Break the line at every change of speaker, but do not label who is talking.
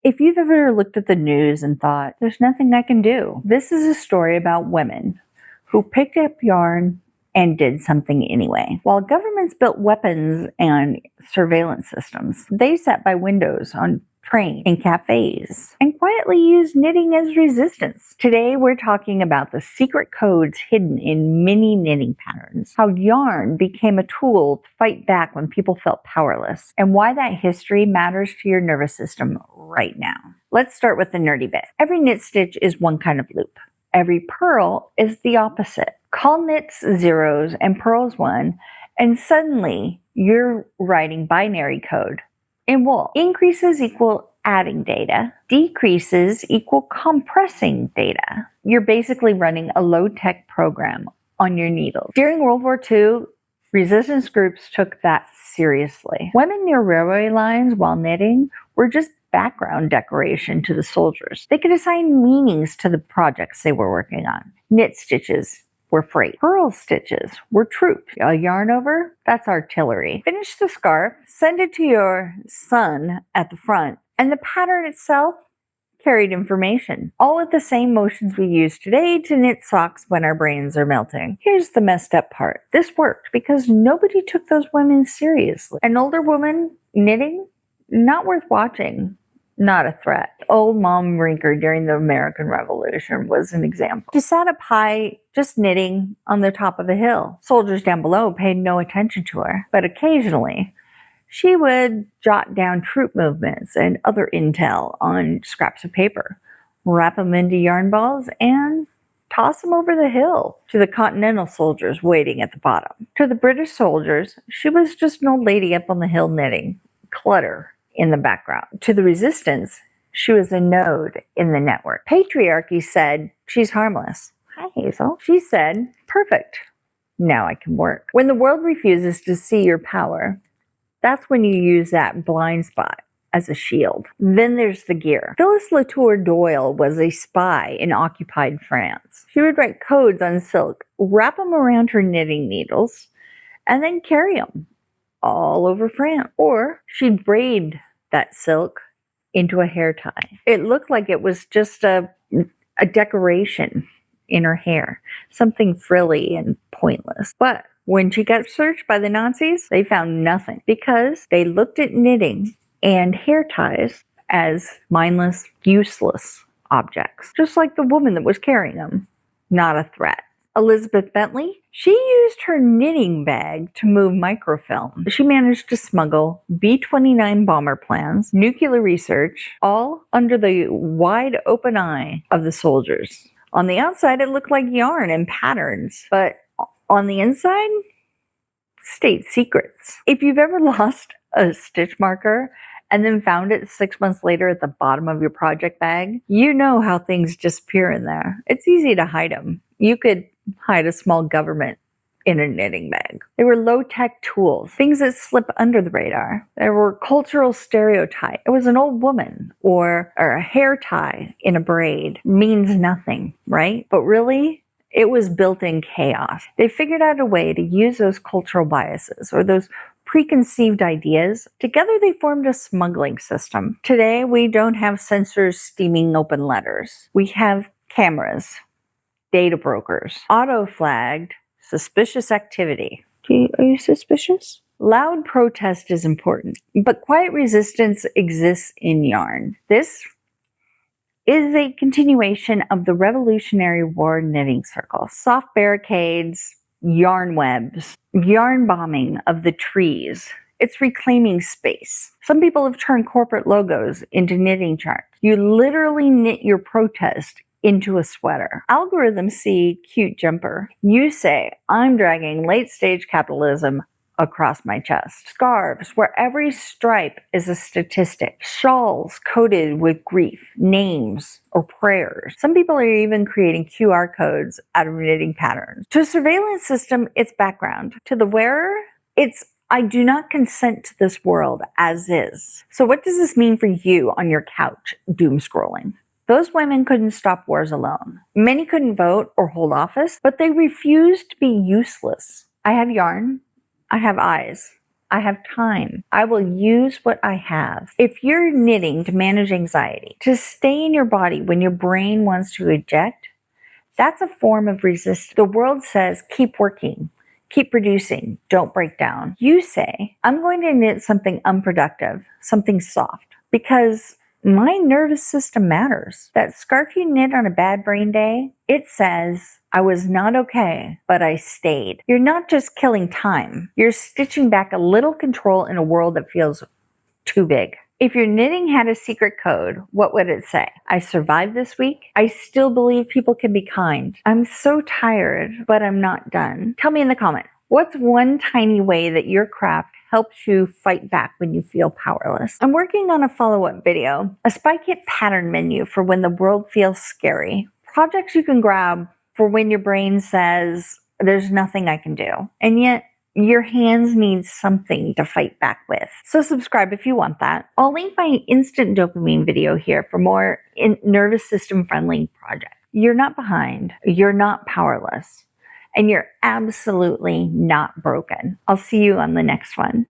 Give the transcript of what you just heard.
If you've ever looked at the news and thought, there's nothing I can do, this is a story about women who picked up yarn and did something anyway. While governments built weapons and surveillance systems, they sat by windows on trains and cafes and quietly used knitting as resistance. Today we're talking about the secret codes hidden in many knitting patterns, how yarn became a tool to fight back when people felt powerless, and why that history matters to your nervous system right now. Let's start with the nerdy bit. Every knit stitch is one kind of loop. Every purl is the opposite. Call knits zeros and purls one, and suddenly you're writing binary code in wool. Increases equal adding data. Decreases equal compressing data. You're basically running a low-tech program on your needles. During World War II, resistance groups took that seriously. Women near railway lines while knitting were just background decoration to the soldiers. They could assign meanings to the projects they were working on. Knit stitches were freight. Purl stitches were troops. A yarn over, that's artillery. Finish the scarf, send it to your son at the front, and the pattern itself carried information. All with the same motions we use today to knit socks when our brains are melting. Here's the messed up part. This worked because nobody took those women seriously. An older woman knitting, not worth watching. Not a threat. Old Mom Rinker during the American Revolution was an example. She sat up high, just knitting on the top of a hill. Soldiers down below paid no attention to her, but occasionally she would jot down troop movements and other intel on scraps of paper, wrap them into yarn balls, and toss them over the hill to the Continental soldiers waiting at the bottom. To the British soldiers, she was just an old lady up on the hill knitting, clutter in the background. To the resistance, she was a node in the network. Patriarchy said, she's harmless. Hi, Hazel. She said, perfect. Now I can work. When the world refuses to see your power, that's when you use that blind spot as a shield. Then there's the gear. Phyllis Latour Doyle was a spy in occupied France. She would write codes on silk, wrap them around her knitting needles, and then carry them all over France. Or she'd braid that silk into a hair tie. It looked like it was just a decoration in her hair, something frilly and pointless. But when she got searched by the Nazis, they found nothing because they looked at knitting and hair ties as mindless, useless objects, just like the woman that was carrying them, not a threat. Elizabeth Bentley, she used her knitting bag to move microfilm. She managed to smuggle B-29 bomber plans, nuclear research, all under the wide open eye of the soldiers. On the outside, it looked like yarn and patterns, but on the inside, state secrets. If you've ever lost a stitch marker and then found it 6 months later at the bottom of your project bag, you know how things disappear in there. It's easy to hide them. You could hide a small government in a knitting bag. They were low-tech tools, things that slip under the radar. There were cultural stereotypes. It was an old woman or a hair tie in a braid. Means nothing, right? But really, it was built-in chaos. They figured out a way to use those cultural biases or those preconceived ideas. Together they formed a smuggling system. Today, we don't have sensors steaming open letters. We have cameras, data brokers, auto-flagged suspicious activity. Are you suspicious? Loud protest is important, but quiet resistance exists in yarn. This is a continuation of the Revolutionary War knitting circle. Soft barricades, yarn webs, yarn bombing of the trees. It's reclaiming space. Some people have turned corporate logos into knitting charts. You literally knit your protest into a sweater. Algorithms see cute jumper. You say, I'm dragging late-stage capitalism across my chest. Scarves, where every stripe is a statistic. Shawls coated with grief, names, or prayers. Some people are even creating QR codes out of knitting patterns. To a surveillance system, it's background. To the wearer, it's I do not consent to this world as is. So what does this mean for you on your couch, doom scrolling? Those women couldn't stop wars alone. Many couldn't vote or hold office, but they refused to be useless. I have yarn. I have eyes. I have time. I will use what I have. If you're knitting to manage anxiety, to stay in your body when your brain wants to eject, that's a form of resistance. The world says, keep working, keep producing, don't break down. You say, I'm going to knit something unproductive, something soft, because my nervous system matters. That scarf you knit on a bad brain day, it says, I was not okay, but I stayed. You're not just killing time. You're stitching back a little control in a world that feels too big. If your knitting had a secret code, what would it say? I survived this week. I still believe people can be kind. I'm so tired, but I'm not done. Tell me in the comment, what's one tiny way that your craft helps you fight back when you feel powerless? I'm working on a follow-up video, a spike hit pattern menu for when the world feels scary. Projects you can grab for when your brain says, there's nothing I can do. And yet, your hands need something to fight back with. So subscribe if you want that. I'll link my instant dopamine video here for more nervous system friendly projects. You're not behind. You're not powerless. And you're absolutely not broken. I'll see you on the next one.